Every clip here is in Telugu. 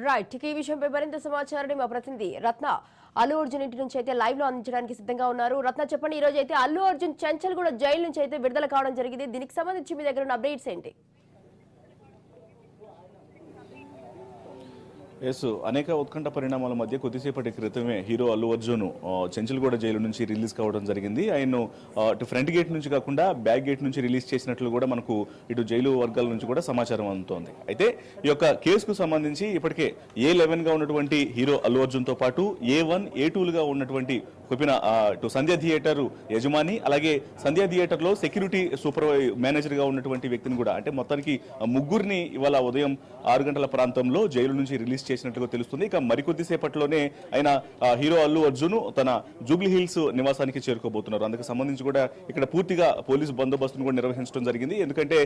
రైట్ ఈ విషయంపై మరింత సమాచారాన్ని మా ప్రతినిధి రత్న అల్లు అర్జున్ ఇంటి నుంచి అయితే లైవ్ లో అందించడానికి సిద్ధంగా ఉన్నారు. రత్న చెప్పండి, ఈ రోజు అయితే అల్లు అర్జున్ చెంచల్ కూడా జైలు నుంచి అయితే విడుదల కావడం జరిగింది. దీనికి సంబంధించి మీ దగ్గర ఉన్న అప్డేట్స్ ఏంటి? అనేక ఉత్కంఠ పరిణామాల మధ్య కొద్దిసేపటి క్రితమే హీరో అల్లు అర్జున్ చెంచల్గూడ జైలు నుంచి రిలీజ్ కావడం జరిగింది. ఆయన ఇటు ఫ్రంట్ గేట్ నుంచి కాకుండా బ్యాక్ గేట్ నుంచి రిలీజ్ చేసినట్లు కూడా మనకు ఇటు జైలు వర్గాల నుంచి కూడా సమాచారం అందుతోంది. అయితే ఈ యొక్క కేసుకు సంబంధించి ఇప్పటికే A11 గా ఉన్నటువంటి హీరో అల్లు అర్జున్ తో పాటు A1, A2లుగా ఉన్నటువంటి ఇటు సంధ్య థియేటర్ యజమాని, అలాగే సంధ్య థియేటర్ లో సెక్యూరిటీ మేనేజర్ గా ఉన్నటువంటి వ్యక్తిని కూడా, అంటే మొత్తానికి ముగ్గురిని ఇవాళ ఉదయం 6 గంటల ప్రాంతంలో జైలు నుంచి రిలీజ్ చేసినట్లుగా తెలుస్తుంది. ఇక మరికొద్దిసేపట్లోనే ఆయన హీరో అల్లు అర్జున్ తన జూబ్లీ హిల్స్ నివాసానికి చేరుకోబోతున్నారు. అందుకు సంబంధించి కూడా ఇక్కడ పూర్తిగా పోలీసు బందోబస్తును కూడా నిర్వహించడం జరిగింది. ఎందుకంటే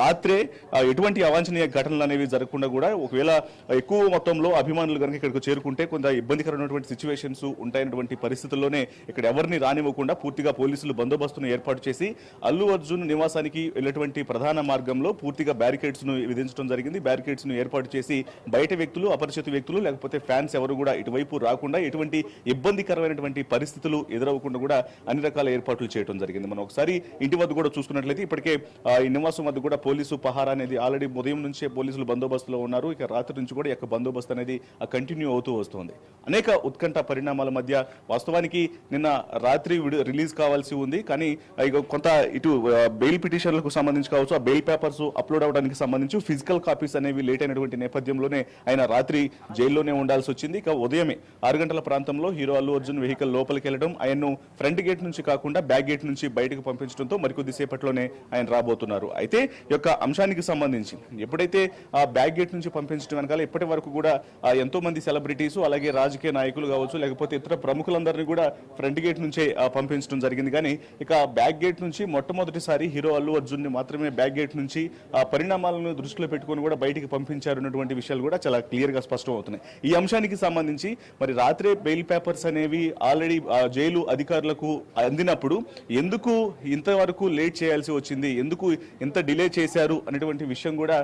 రాత్రే ఎటువంటి అవాంఛనీయ ఘటనలు అనేవి జరగకుండా కూడా, ఒకవేళ ఎక్కువ మొత్తంలో అభిమానులు కనుక ఇక్కడికి చేరుకుంటే కొంత ఇబ్బందికరమైనటువంటి సిచ్యువేషన్స్ ఉంటాయన్నటువంటి పరిస్థితుల్లోనే ఇక్కడ ఎవరిని రానివ్వకుండా పూర్తిగా పోలీసులు బందోబస్తును ఏర్పాటు చేసి అల్లు అర్జున్ నివాసానికి వెళ్ళేటువంటి ప్రధాన మార్గంలో పూర్తిగా బ్యారికేడ్స్ ను విధించడం జరిగింది. బ్యారికేడ్స్ ను ఏర్పాటు చేసి బయట వ్యక్తులు, అపరిచిత వ్యక్తులు, లేకపోతే ఫ్యాన్స్ ఎవరు కూడా ఇటువైపు రాకుండా, ఎటువంటి ఇబ్బందికరమైనటువంటి పరిస్థితులు ఎదురవ్వకుండా కూడా అన్ని రకాల ఏర్పాట్లు చేయడం జరిగింది. మనం ఒకసారి ఇంటి వద్ద కూడా చూసుకున్నట్లయితే ఇప్పటికే ఈ నివాసం వద్ద కూడా పోలీసు పహారా అనేది ఆల్రెడీ ఉదయం నుంచే పోలీసులు బందోబస్తులో ఉన్నారు. ఇక రాత్రి నుంచి కూడా ఈ యొక్క బందోబస్తు అనేది కంటిన్యూ అవుతూ వస్తుంది. అనేక ఉత్కంఠ పరిణామాల మధ్య వాస్తవానికి నిన్న రాత్రి రిలీజ్ కావాల్సి ఉంది. కానీ కొంత ఇటు బెయిల్ పిటిషన్లకు సంబంధించి కావచ్చు, ఆ బెయిల్ పేపర్స్ అప్లోడ్ అవడానికి సంబంధించి ఫిజికల్ కాపీస్ అనేవి లేట్ అయినటువంటి నేపథ్యంలోనే ఆయన రాత్రి జైల్లోనే ఉండాల్సి వచ్చింది. ఇక ఉదయమే 6 గంటల ప్రాంతంలో హీరో అల్లు అర్జున్ వెహికల్ లోపలికి వెళ్ళడం, ఆయన్ను ఫ్రంట్ గేట్ నుంచి కాకుండా బ్యాక్ గేట్ నుంచి బయటకు పంపించడంతో మరికొద్ది సేపట్లోనే ఆయన రాబోతున్నారు. అయితే ఈ యొక్క అంశానికి సంబంధించి ఎప్పుడైతే ఆ బ్యాక్ గేట్ నుంచి పంపించడం వెనకాల ఇప్పటి వరకు కూడా ఎంతో మంది సెలబ్రిటీస్, అలాగే రాజకీయ నాయకులు కావచ్చు, లేకపోతే ఇతర ప్రముఖులందరినీ కూడా ఫ్రంట్ గేట్ నుంచే పంపించడం జరిగింది. కానీ ఇక బ్యాక్ గేట్ నుంచి మొట్టమొదటిసారి హీరో అల్లు అర్జున్ ని మాత్రమే బ్యాక్ గేట్ నుంచి పరిణామాలను దృష్టిలో పెట్టుకుని కూడా బయటికి పంపించారు అన్నటువంటి విషయాలు కూడా చాలా క్లియర్ గా స్పష్టం అవుతున్నాయి. ఈ అంశానికి సంబంధించి మరి రాత్రే బెయిల్ పేపర్స్ అనేవి ఆల్రెడీ జైలు అధికారులకు అందినప్పుడు ఎందుకు ఇంతవరకు లేట్ చేయాల్సి వచ్చింది, ఎందుకు ఇంత డిలే చేశారు అనేటువంటి విషయం కూడా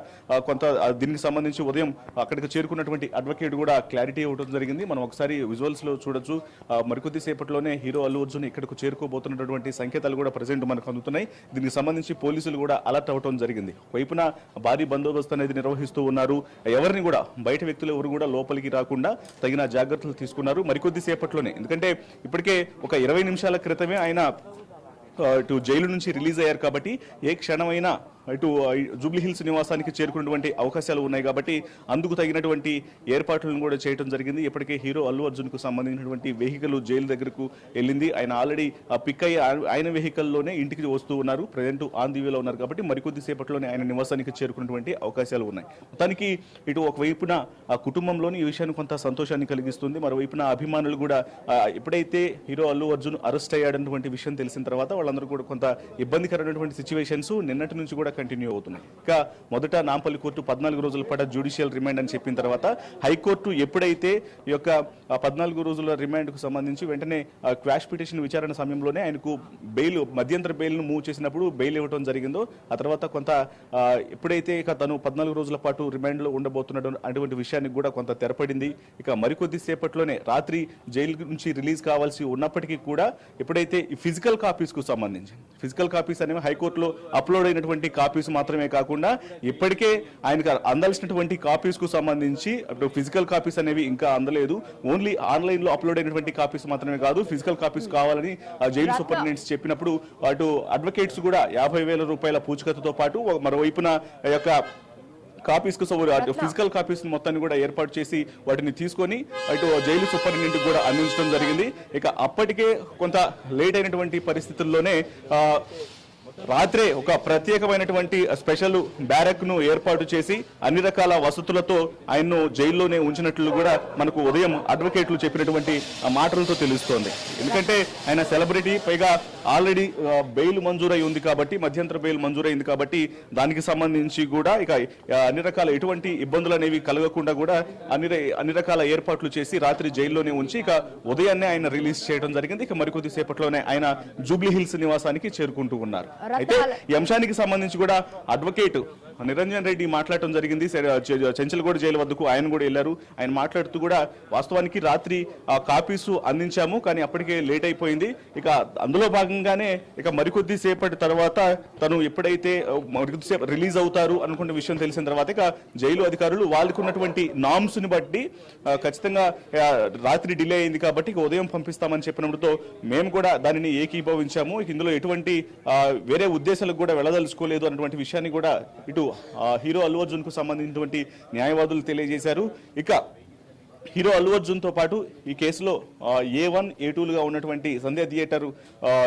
కొంత దీనికి సంబంధించి ఉదయం అక్కడికి చేరుకున్నటువంటి అడ్వకేట్ కూడా క్లారిటీ ఇవ్వడం జరిగింది. మనం ఒకసారి విజువల్స్ లో చూడొచ్చు. మరికొద్ది సేపట్లోనే హీరో అల్లు అర్జున్ ఇక్కడకు చేరుకోబోతున్నటువంటి సంకేతాలు కూడా ప్రజెంట్ మనకు అందుతున్నాయి. దీనికి సంబంధించి పోలీసులు కూడా అలర్ట్ అవడం జరిగింది. వైపున భారీ బందోబస్తు అనేది నిర్వహిస్తూ ఉన్నారు. ఎవరిని కూడా బయట వ్యక్తులు ఎవరు కూడా లోపలికి రాకుండా తగిన జాగ్రత్తలు తీసుకున్నారు. మరికొద్ది సేపట్లోనే, ఎందుకంటే ఇప్పటికే ఒక 20 నిమిషాల క్రితమే ఆయన ఇటు జైలు నుంచి రిలీజ్ అయ్యారు కాబట్టి ఏ క్షణమైనా ఇటు జూబ్లీ హిల్స్ నివాసానికి చేరుకున్నటువంటి అవకాశాలు ఉన్నాయి. కాబట్టి అందుకు తగినటువంటి ఏర్పాట్లను కూడా చేయడం జరిగింది. ఇప్పటికే హీరో అల్లు అర్జున్ కు సంబంధించినటువంటి వెహికల్ జైలు దగ్గరకు వెళ్ళింది. ఆయన ఆల్రెడీ పిక్ అయ్యి ఆయన వెహికల్లోనే ఇంటికి వస్తూ ఉన్నారు. ప్రజెంట్ ఆన్ ది వేలో ఉన్నారు. కాబట్టి మరికొద్ది సేపట్లోనే ఆయన నివాసానికి చేరుకున్నటువంటి అవకాశాలు ఉన్నాయి. మొత్తానికి ఇటు ఒకవైపున ఆ కుటుంబంలోని ఈ విషయాన్ని కొంత సంతోషాన్ని కలిగిస్తుంది. మరోవైపున అభిమానులు కూడా ఎప్పుడైతే హీరో అల్లు అర్జున్ అరెస్ట్ అయ్యాడన్నటువంటి విషయం తెలిసిన తర్వాత వాళ్ళందరూ కూడా కొంత ఇబ్బందికరమైనటువంటి సిచ్యువేషన్స్ నిన్నటి నుంచి కూడా కంటిన్యూ అవుతున్నాయి. ఇక మొదట నాంపల్లి కోర్టు 14 రోజుల పాటు జ్యుడిషియల్ రిమాండ్ అని చెప్పిన తర్వాత హైకోర్టు ఎప్పుడైతే ఈ యొక్క 14 రోజుల రిమాండ్ కు సంబంధించి వెంటనే క్వాష్ పిటిషన్ విచారణ సమయంలోనే ఆయనకు బెయిల్, మధ్యంతర బెయిల్ ను మూవ్ చేసినప్పుడు బెయిల్ ఇవ్వడం జరిగిందో, ఆ తర్వాత కొంత ఎప్పుడైతే ఇక తను 14 రోజుల పాటు రిమాండ్ లో ఉండబోతున్నాడు అటువంటి విషయానికి కూడా కొంత తెరపడింది. ఇక మరికొద్ది సేపట్లోనే రాత్రి జైలు నుంచి రిలీజ్ కావాల్సి ఉన్నప్పటికీ కూడా ఎప్పుడైతే ఈ ఫిజికల్ కాపీస్ కు సంబంధించి ఫిజికల్ కాపీస్ అనేవి హైకోర్టులో అప్లోడ్ అయినటువంటి కాపీస్ మాత్రమే కాకుండా ఇప్పటికే ఆయనకు అందాల్సినటువంటి కాపీస్ కు సంబంధించి ఫిజికల్ కాపీస్ అనేవి ఇంకా అందలేదు. ఓన్లీ ఆన్లైన్ లో అప్లోడ్ అయినటువంటి కాపీస్ మాత్రమే కాదు, ఫిజికల్ కాపీస్ కావాలని జైలు సూపరింటెండెంట్స్ చెప్పినప్పుడు అటు అడ్వకేట్స్ కూడా 50,000 రూపాయల పూచికత్తుతో పాటు మరోవైపున యొక్క కాపీస్ కు ఫిజికల్ కాపీస్ మొత్తాన్ని కూడా ఏర్పాటు చేసి వాటిని తీసుకొని అటు జైలు సూపరింటెండెంట్ కూడా అందించడం జరిగింది. ఇక అప్పటికే కొంత లేట్ అయినటువంటి పరిస్థితుల్లోనే రాత్రే ఒక ప్రత్యేకమైనటువంటి స్పెషల్ బ్యారక్ ను ఏర్పాటు చేసి అన్ని రకాల వసతులతో ఆయన్ను జైల్లోనే ఉంచినట్లు కూడా మనకు ఉదయం అడ్వకేట్లు చెప్పినటువంటి మాటలతో తెలుస్తోంది. ఎందుకంటే ఆయన సెలబ్రిటీ, పైగా ఆల్రెడీ బెయిల్ మంజూరై ఉంది కాబట్టి, మధ్యంతర బెయిల్ మంజూరైంది కాబట్టి దానికి సంబంధించి కూడా ఇక అన్ని రకాల ఎటువంటి ఇబ్బందులు అనేవి కలగకుండా కూడా అన్ని రకాల ఏర్పాట్లు చేసి రాత్రి జైల్లోనే ఉంచి ఇక ఉదయాన్నే ఆయన రిలీజ్ చేయడం జరిగింది. ఇక మరికొద్ది సేపట్లోనే ఆయన జూబ్లీ హిల్స్ నివాసానికి చేరుకుంటూ ఉన్నారు. అయితే ఈ అంశానికి సంబంధించి కూడా అడ్వకేట్ నిరంజన్ రెడ్డి మాట్లాడటం జరిగింది చెంచల్గూడ జైలు వద్దకు ఆయన కూడా వెళ్ళారు. ఆయన మాట్లాడుతూ కూడా వాస్తవానికి రాత్రి కాపీసు అందించాము, కానీ అప్పటికే లేట్ అయిపోయింది. ఇక అందులో భాగంగానే ఇక మరికొద్ది సేపటి తర్వాత తను ఎప్పుడైతే మరికొద్దిసేపు రిలీజ్ అవుతారు అనుకున్న విషయం తెలిసిన తర్వాత ఇక జైలు అధికారులు వాళ్ళకు ఉన్నటువంటి నామ్స్ ని బట్టి ఖచ్చితంగా రాత్రి డిలే అయింది కాబట్టి ఇక ఉదయం పంపిస్తామని చెప్పినప్పుడు మేము కూడా దానిని ఏకీభవించాము. ఇందులో ఎటువంటి వేరే ఉద్దేశాలకు కూడా వెళ్ళదలుచుకోలేదు అన్నటువంటి విషయాన్ని కూడా ఇటు హీరో అల్లు అర్జున్ కు సంబంధించినటువంటి న్యాయవాదులు తెలియజేశారు. ఇక హీరో అల్లు అర్జున్ తో పాటు ఈ కేసులో A1, A2లుగా ఉన్నటువంటి సంధ్య థియేటర్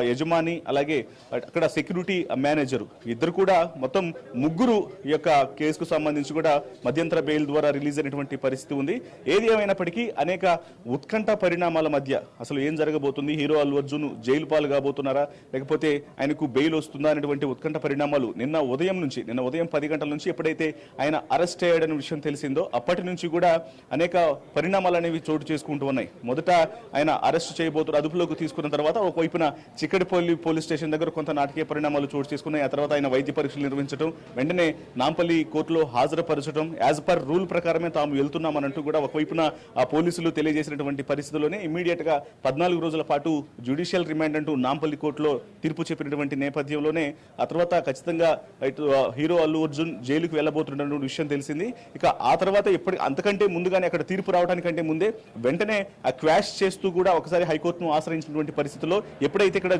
యజమాని అలాగే అక్కడ సెక్యూరిటీ మేనేజర్ ఇద్దరు కూడా మొత్తం ముగ్గురు ఈ యొక్క కేసుకు సంబంధించి కూడా మధ్యంతర బెయిల్ ద్వారా రిలీజ్ అయినటువంటి పరిస్థితి ఉంది. ఏది ఏమైనప్పటికీ అనేక ఉత్కంఠ పరిణామాల మధ్య అసలు ఏం జరగబోతుంది, హీరో అల్లు అర్జున్ జైలు పాలు కాబోతున్నారా లేకపోతే ఆయనకు బెయిల్ వస్తుందా అనేటువంటి ఉత్కంఠ పరిణామాలు నిన్న ఉదయం 10 గంటల నుంచి ఎప్పుడైతే ఆయన అరెస్ట్ అయ్యాడనే విషయం తెలిసిందో అప్పటి నుంచి కూడా అనేక పరిణామాలు అనేవి చోటు చేసుకుంటూ ఉన్నాయి. మొదట ఆయన అరెస్ట్ చేయబోతున్నారు, అదుపులోకి తీసుకున్న తర్వాత ఒకవైపున చిక్కడపల్లి పోలీస్ స్టేషన్ దగ్గర కొంత నాటకీయ పరిణామాలు చోటు చేసుకున్నాయి. ఆ తర్వాత ఆయన వైద్య పరీక్షలు నిర్వహించడం, వెంటనే నాంపల్లి కోర్టులో హాజరుపరచడం, యాజ్ పర్ రూల్ ప్రకారమే తాము వెళ్తున్నామనంటూ కూడా ఒకవైపున ఆ పోలీసులు తెలియజేసినటువంటి పరిస్థితుల్లోనే ఇమ్మీడియట్ గా 14 రోజుల పాటు జ్యుడిషియల్ రిమాండ్ అంటూ నాంపల్లి కోర్టులో తీర్పు చెప్పినటువంటి నేపథ్యంలోనే ఆ తర్వాత ఖచ్చితంగా హీరో అల్లు అర్జున్ జైలుకు వెళ్ళబోతున్న విషయం తెలిసింది. ఇక ఆ తర్వాత అంతకంటే ముందుగానే అక్కడ తీర్పు రావడానికంటే ముందే వెంటనే ఆ క్వాష్ చేస్తూ కూడా ఒకసారి హైకోర్టును ఆశ్రయించినటువంటి పరిస్థితుల్లో ఎప్పుడైతే ఇక్కడ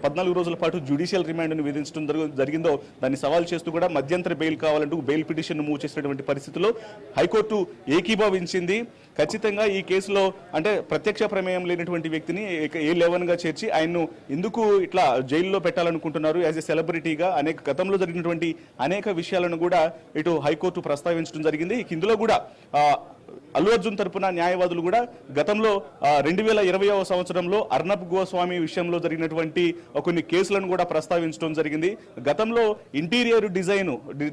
14 రోజుల పాటు జ్యుడిషియల్ రిమాండ్ ను విధించడం జరిగిందో దాన్ని సవాల్ చేస్తూ కూడా మధ్యంతర బెయిల్ కావాలంటూ బెయిల్ పిటిషన్ మూవ్ చేసినటువంటి పరిస్థితుల్లో హైకోర్టు ఏకీభవించింది. ఖచ్చితంగా ఈ కేసులో అంటే ప్రత్యక్ష ప్రమేయం లేనటువంటి వ్యక్తిని A11 గా చేర్చి ఆయన్ను ఎందుకు ఇట్లా జైల్లో పెట్టాలనుకుంటున్నారు, యాజ్ ఎ సెలబ్రిటీగా గతంలో జరిగినటువంటి అనేక విషయాలను కూడా ఇటు హైకోర్టు ప్రస్తావించడం జరిగింది. ఇందులో కూడా అల్లు అర్జున్ తరపున న్యాయవాదులు కూడా గతంలో 2020వ సంవత్సరంలో అర్నబ్ గోస్వామి విషయంలో జరిగినటువంటి కొన్ని కేసులను కూడా ప్రస్తావించడం జరిగింది. గతంలో ఇంటీరియర్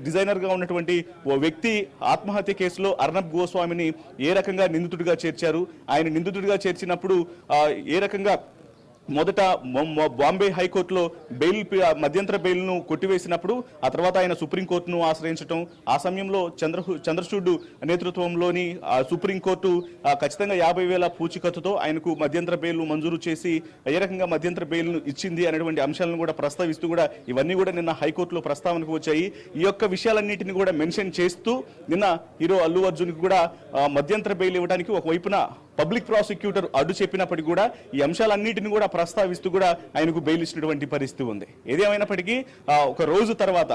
డిజైనర్ గా ఉన్నటువంటి ఓ వ్యక్తి ఆత్మహత్య కేసులో అర్నబ్ గోస్వామిని ఏ రకంగా నిందితుడిగా చేర్చారు, ఆయన నిందితుడిగా చేర్చినప్పుడు ఏ రకంగా మొదట బాంబే హైకోర్టులో మధ్యంతర బెయిల్ ను కొట్టివేసినప్పుడు ఆ తర్వాత ఆయన సుప్రీంకోర్టును ఆశ్రయించడం, ఆ సమయంలో చంద్రచూడ్ నేతృత్వంలోని సుప్రీంకోర్టు ఖచ్చితంగా 50,000 పూచికత్తుతో ఆయనకు మధ్యంతర బెయిల్ మంజూరు చేసి ఏ రకంగా మధ్యంతర బెయిల్ ను ఇచ్చింది అనేటువంటి అంశాలను కూడా ప్రస్తావిస్తూ కూడా ఇవన్నీ కూడా నిన్న హైకోర్టులో ప్రస్తావనకు వచ్చాయి. ఈ యొక్క విషయాలన్నింటినీ కూడా మెన్షన్ చేస్తూ నిన్న హీరో అల్లు అర్జున్ కి కూడా మధ్యంతర బెయిల్ ఇవ్వడానికి ఒకవైపున పబ్లిక్ ప్రాసిక్యూటర్ అడ్డు చెప్పినప్పటికీ కూడా ఈ అంశాలన్నింటినీ కూడా ప్రస్తావిస్తూ కూడా ఆయనకు బెయిల్ ఇచ్చినటువంటి పరిస్థితి ఉంది. ఏదేమైనప్పటికీ ఒక రోజు తర్వాత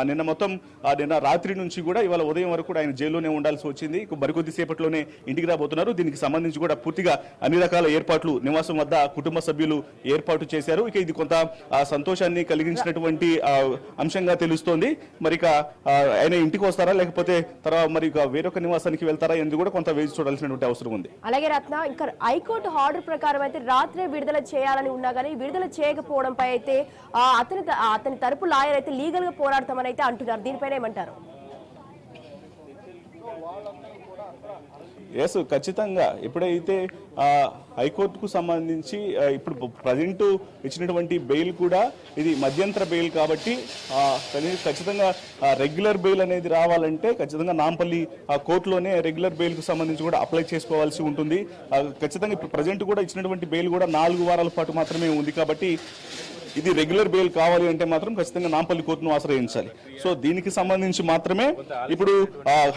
నిన్న రాత్రి నుంచి కూడా ఇవాళ ఉదయం వరకు కూడా ఆయన జైల్లోనే ఉండాల్సి వచ్చింది. మరికొద్ది సేపట్లోనే ఇంటికి రాబోతున్నారు. దీనికి సంబంధించి కూడా పూర్తిగా అన్ని రకాల ఏర్పాట్లు నివాసం వద్ద కుటుంబ సభ్యులు ఏర్పాటు చేశారు. ఇక ఇది కొంత సంతోషాన్ని కలిగించినటువంటి అంశంగా తెలుస్తోంది. మరి ఆయన ఇంటికి వస్తారా లేకపోతే తర్వాత మరి వేరొక నివాసానికి వెళ్తారా ఎందుకు కూడా కొంత వేచి చూడాల్సినటువంటి అవసరం ఉంది. అలాగే రత్న, ఇంకా హైకోర్టు ఆర్డర్ ప్రకారం అయితే రాత్రే విడుదల చేయాలని ఉన్నా కానీ విడుదల చేయకపోవడంపై అయితే అతని తరపు లాయర్ అయితే లీగల్ గా పోరాడతామని అయితే అంటున్నారు. దీనిపైన ఏమంటారు? ఎస్, ఖచ్చితంగా ఎప్పుడైతే హైకోర్టుకు సంబంధించి ఇప్పుడు ప్రజెంట్ ఇచ్చినటువంటి బెయిల్ కూడా ఇది మధ్యంతర బెయిల్ కాబట్టి ఖచ్చితంగా రెగ్యులర్ బెయిల్ అనేది రావాలంటే ఖచ్చితంగా నాంపల్లి కోర్టులోనే రెగ్యులర్ బెయిల్కు సంబంధించి కూడా అప్లై చేసుకోవాల్సి ఉంటుంది. ఖచ్చితంగా ఇప్పుడు ప్రజెంట్ కూడా ఇచ్చినటువంటి బెయిల్ కూడా 4 వారాల పాటు మాత్రమే ఉంది కాబట్టి ఇది రెగ్యులర్ బెయిల్ కావాలి అంటే మాత్రం ఖచ్చితంగా నాంపల్లి కోర్టును ఆశ్రయించాలి. సో దీనికి సంబంధించి మాత్రమే ఇప్పుడు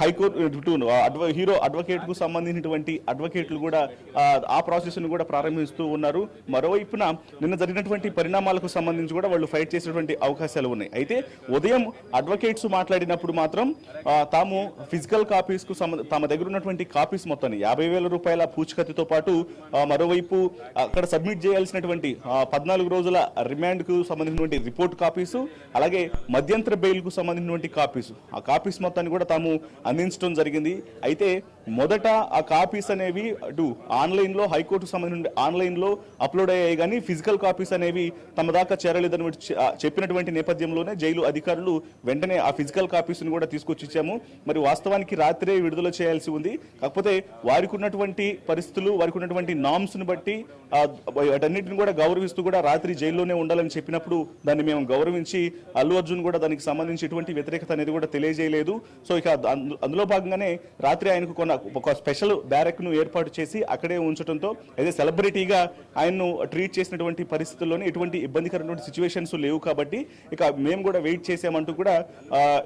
హైకోర్టు హీరో అడ్వకేట్ కు సంబంధించినటువంటి అడ్వకేట్లు కూడా ఆ ప్రాసెస్ ను కూడా ప్రారంభిస్తూ ఉన్నారు. మరోవైపున నిన్న జరిగినటువంటి పరిణామాలకు సంబంధించి కూడా వాళ్ళు ఫైట్ చేసేటువంటి అవకాశాలు ఉన్నాయి. అయితే ఉదయం అడ్వకేట్స్ మాట్లాడినప్పుడు మాత్రం తాము ఫిజికల్ కాపీస్ కు తమ దగ్గర ఉన్నటువంటి కాపీస్ మొత్తాన్ని 50,000 రూపాయల పూచికత్తుతో పాటు మరోవైపు అక్కడ సబ్మిట్ చేయాల్సినటువంటి 14 రోజుల రిమాండ్ కు సంబంధించినటువంటి రిపోర్ట్ కాపీసు అలాగే మధ్యంతర బెయిల్ కు సంబంధించినటువంటి కాపీసు ఆ కాపీస్ మొత్తాన్ని కూడా తాము అందించడం జరిగింది. అయితే మొదట ఆ కాపీస్ అనేవి అటు ఆన్లైన్లో హైకోర్టుకు సంబంధించిన ఆన్లైన్లో అప్లోడ్ అయ్యాయి, కానీ ఫిజికల్ కాపీస్ అనేవి తమ దాకా చేరలేదని చెప్పినటువంటి నేపథ్యంలోనే జైలు అధికారులు వెంటనే ఆ ఫిజికల్ కాపీస్ని కూడా తీసుకొచ్చి ఇచ్చాము. మరి వాస్తవానికి రాత్రే విడుదల చేయాల్సి ఉంది. కాకపోతే వారికి ఉన్నటువంటి పరిస్థితులు, వారికి ఉన్నటువంటి నామ్స్ని బట్టి వాటన్నిటిని కూడా గౌరవిస్తూ కూడా రాత్రి జైల్లోనే ఉండాలని చెప్పినప్పుడు దాన్ని మేము గౌరవించి అల్లు అర్జున్ కూడా దానికి సంబంధించి ఎటువంటి వ్యతిరేకత అనేది కూడా తెలియజేయలేదు. సో ఇక అందులో భాగంగానే రాత్రి ఆయనకు ఒక స్పెషల్ బ్యారెక్ ను ఏర్పాటు చేసి అక్కడే ఉంచడంతో అయితే సెలబ్రిటీగా ఆయన్ను ట్రీట్ చేసినటువంటి పరిస్థితుల్లోనే ఎటువంటి ఇబ్బందికరమైన సిచ్యువేషన్స్ లేవు. కాబట్టి ఇక మేము కూడా వెయిట్ చేసామంటూ కూడా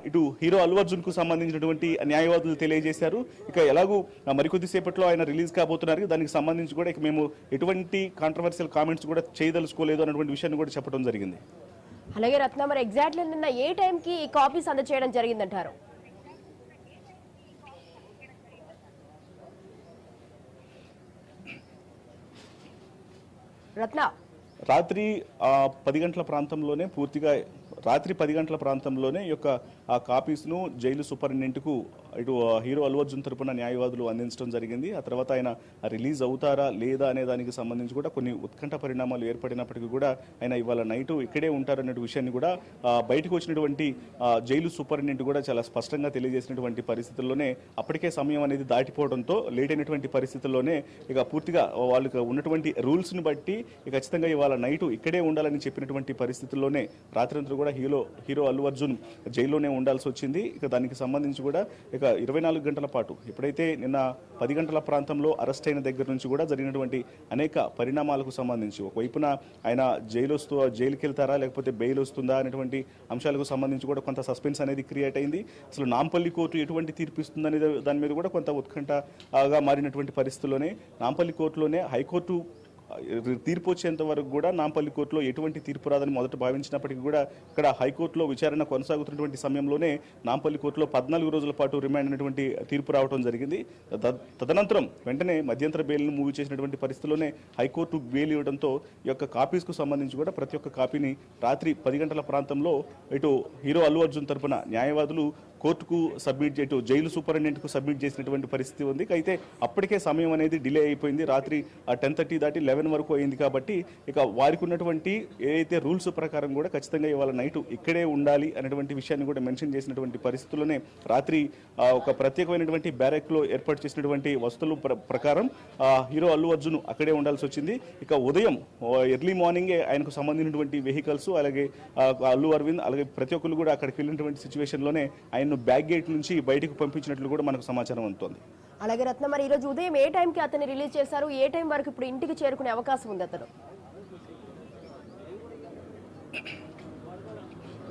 ఇటు హీరో అల్లు అర్జున్ కు సంబంధించినటువంటి న్యాయవాదులు తెలియజేశారు. ఇక ఎలాగూ మరికొద్ది సేపట్లో ఆయన రిలీజ్ కాబోతున్నారు. దానికి సంబంధించి కూడా ఇక మేము ఎటువంటి కాంట్రవర్షియల్ కామెంట్స్ కూడా చేయదలుచుకోలేదు అన్నటువంటి విషయాన్ని కూడా చెప్పడం జరిగింది. అలాగే రత్న, మరి ఎగ్జాక్ట్లీ నిన్న ఏ టైంకి ఈ కాపీస్ అందజేయడం జరిగిందంటారు? రత్న, రాత్రి 10 గంటల ప్రాంతంలోనే రాత్రి 10 గంటల ప్రాంతంలోనే ఈ యొక్క ఆ కాపీస్ను జైలు సూపరింటెండెంట్కు ఇటు హీరో అల్లు అర్జున్ తరపున న్యాయవాదులు అందించడం జరిగింది. ఆ తర్వాత ఆయన రిలీజ్ అవుతారా లేదా అనే దానికి సంబంధించి కూడా కొన్ని ఉత్కంఠ పరిణామాలు ఏర్పడినప్పటికీ కూడా ఆయన ఇవాళ నైటు ఇక్కడే ఉంటారనే విషయాన్ని కూడా బయటకు వచ్చినటువంటి జైలు సూపరింటెండెంట్ కూడా చాలా స్పష్టంగా తెలియజేసినటువంటి పరిస్థితుల్లోనే అప్పటికే సమయం అనేది దాటిపోవడంతో లేట్ అయినటువంటి పరిస్థితుల్లోనే ఇక పూర్తిగా వాళ్ళకి ఉన్నటువంటి రూల్స్ని బట్టి ఖచ్చితంగా ఇవాళ నైటు ఇక్కడే ఉండాలని చెప్పినటువంటి పరిస్థితుల్లోనే రాత్రంతా కూడా హీరో అల్లు అర్జున్ జైల్లోనే ఉండాల్సి వచ్చింది. ఇక దానికి సంబంధించి కూడా ఇక 24 గంటల పాటు ఎప్పుడైతే నిన్న 10 గంటల ప్రాంతంలో అరెస్ట్ అయిన దగ్గర నుంచి కూడా జరిగినటువంటి అనేక పరిణామాలకు సంబంధించి ఒకవైపున ఆయన జైలుకి వెళ్తారా లేకపోతే బెయిల్ వస్తుందా అనేటువంటి అంశాలకు సంబంధించి కూడా కొంత సస్పెన్స్ అనేది క్రియేట్ అయింది. అసలు నాంపల్లి కోర్టు ఎటువంటి తీర్పు ఇస్తుందనే దాని మీద కూడా కొంత ఉత్కంఠగా మారినటువంటి పరిస్థితుల్లోనే నాంపల్లి కోర్టులోనే హైకోర్టు తీర్పు వచ్చేంత వరకు కూడా నాంపల్లి కోర్టులో ఎటువంటి తీర్పు రాదని మొదట భావించినప్పటికీ కూడా ఇక్కడ హైకోర్టులో విచారణ కొనసాగుతున్నటువంటి సమయంలోనే నాంపల్లి కోర్టులో 14 రోజుల పాటు రిమాండ్ అనేటువంటి తీర్పు రావడం జరిగింది. తదనంతరం వెంటనే మధ్యంతర బెయిల్ను మూవ్ చేసినటువంటి పరిస్థితుల్లోనే హైకోర్టు బెయిల్ ఇవ్వడంతో ఈ యొక్క కాపీస్కు సంబంధించి కూడా ప్రతి ఒక్క కాపీని రాత్రి 10 గంటల ప్రాంతంలో ఇటు హీరో అల్లు అర్జున్ తరపున న్యాయవాదులు కోర్టుకు సబ్మిట్ చేయటం జైలు సూపరింటెండెంట్కు సబ్మిట్ చేసినటువంటి పరిస్థితి ఉంది. అయితే అప్పటికే సమయం అనేది డిలే అయిపోయింది. రాత్రి 10:30 దాటి 11 వరకు అయింది. కాబట్టి ఇక వారికి ఉన్నటువంటి ఏదైతే రూల్స్ ప్రకారం కూడా ఖచ్చితంగా ఇవాళ నైటు ఇక్కడే ఉండాలి అనేటువంటి విషయాన్ని కూడా మెన్షన్ చేసినటువంటి పరిస్థితుల్లోనే రాత్రి ఒక ప్రత్యేకమైనటువంటి బ్యారెక్లో ఏర్పాటు చేసినటువంటి వసతుల ప్రకారం హీరో అల్లు అర్జున్ అక్కడే ఉండాల్సి వచ్చింది. ఇక ఉదయం ఎర్లీ మార్నింగే ఆయనకు సంబంధించినటువంటి వెహికల్స్ అలాగే అల్లు అరవింద్ అలాగే ప్రతి ఒక్కరు కూడా అక్కడికి వెళ్ళినటువంటి సిచ్యువేషన్లోనే ఆయన బ్యాక్ గేట్ నుంచి బయటకు పంపించినట్లు కూడా మనకు సమాచారం అందుతోంది. అలాగే రత్న, మరి ఈరోజు ఉదయం ఏ టైంకి అతన్ని రిలీజ్ చేశారు? ఏ టైం వరకు ఇప్పుడు ఇంటికి చేరుకునే అవకాశం ఉంది అతను?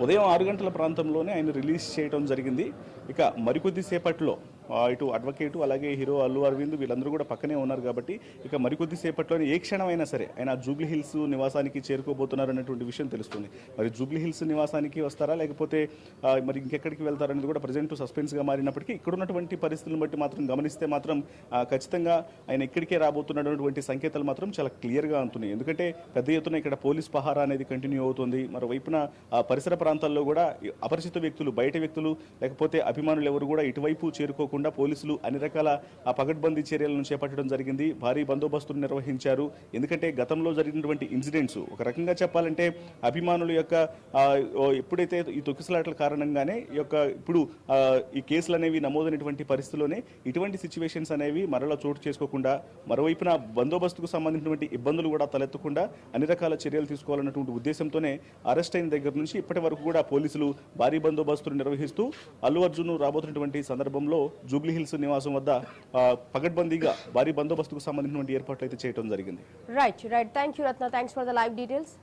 ఉదయం 6 గంటల ప్రాంతంలోనే ఆయన రిలీజ్ చేయడం జరిగింది. ఇక మరికొద్ది సేపట్లో ఇటు అడ్వకేటు అలాగే హీరో అల్లు అరవింద్ వీళ్ళందరూ కూడా పక్కనే ఉన్నారు. కాబట్టి ఇక మరికొద్ది సేపట్లోనే ఏ క్షణమైనా సరే ఆయన జూబ్లీ హిల్స్ నివాసానికి చేరుకోబోతున్నారు అనేటువంటి విషయం తెలుస్తుంది. మరి జూబ్లీ హిల్స్ నివాసానికి వస్తారా లేకపోతే మరి ఇంకెక్కడికి వెళ్తారనేది కూడా ప్రజెంట్ సస్పెన్స్గా మారినప్పటికీ ఇక్కడ ఉన్నటువంటి పరిస్థితులను బట్టి మాత్రం గమనిస్తే మాత్రం ఖచ్చితంగా ఆయన ఇక్కడికే రాబోతున్నటువంటి సంకేతాలు మాత్రం చాలా క్లియర్గా ఉంటున్నాయి. ఎందుకంటే పెద్ద ఎత్తున ఇక్కడ పోలీస్ పహారా అనేది కంటిన్యూ అవుతుంది. మరోవైపున పరిసర ప్రాంతాల్లో కూడా అపరిచిత వ్యక్తులు బయట వ్యక్తులు లేకపోతే అభిమానులు ఎవరు కూడా ఇటువైపు చేరుకోకుండా పోలీసులు అన్ని రకాల పకడ్బందీ చర్యలను చేపట్టడం జరిగింది. భారీ బందోబస్తును నిర్వహించారు. ఎందుకంటే గతంలో జరిగినటువంటి ఇన్సిడెంట్స్ ఒక రకంగా చెప్పాలంటే అభిమానుల యొక్క ఎప్పుడైతే ఈ తొక్కిసలాటల కారణంగానే ఇప్పుడు ఈ కేసులు అనేవి నమోదైనటువంటి పరిస్థితుల్లోనే ఇటువంటి సిచ్యువేషన్స్ అనేవి మరలా చోటు చేసుకోకుండా మరోవైపున బందోబస్తుకు సంబంధించినటువంటి ఇబ్బందులు కూడా తలెత్తకుండా అన్ని రకాల చర్యలు తీసుకోవాలన్నటువంటి ఉద్దేశంతోనే అరెస్ట్ అయిన దగ్గర నుంచి ఇప్పటి వరకు కూడా పోలీసులు భారీ బందోబస్తును నిర్వహిస్తూ అల్లు అర్జున్ రాబోతున్నటువంటి సందర్భంలో జూబ్లీ హిల్స్ నివాసం వద్ద పకడ్బందీగా భారీ బందోబస్తుకు సంబంధించినటువంటి ఏర్పాట్లు అయితే చేయడం జరిగింది. Right. Thank you Ratna. Thanks for the live details.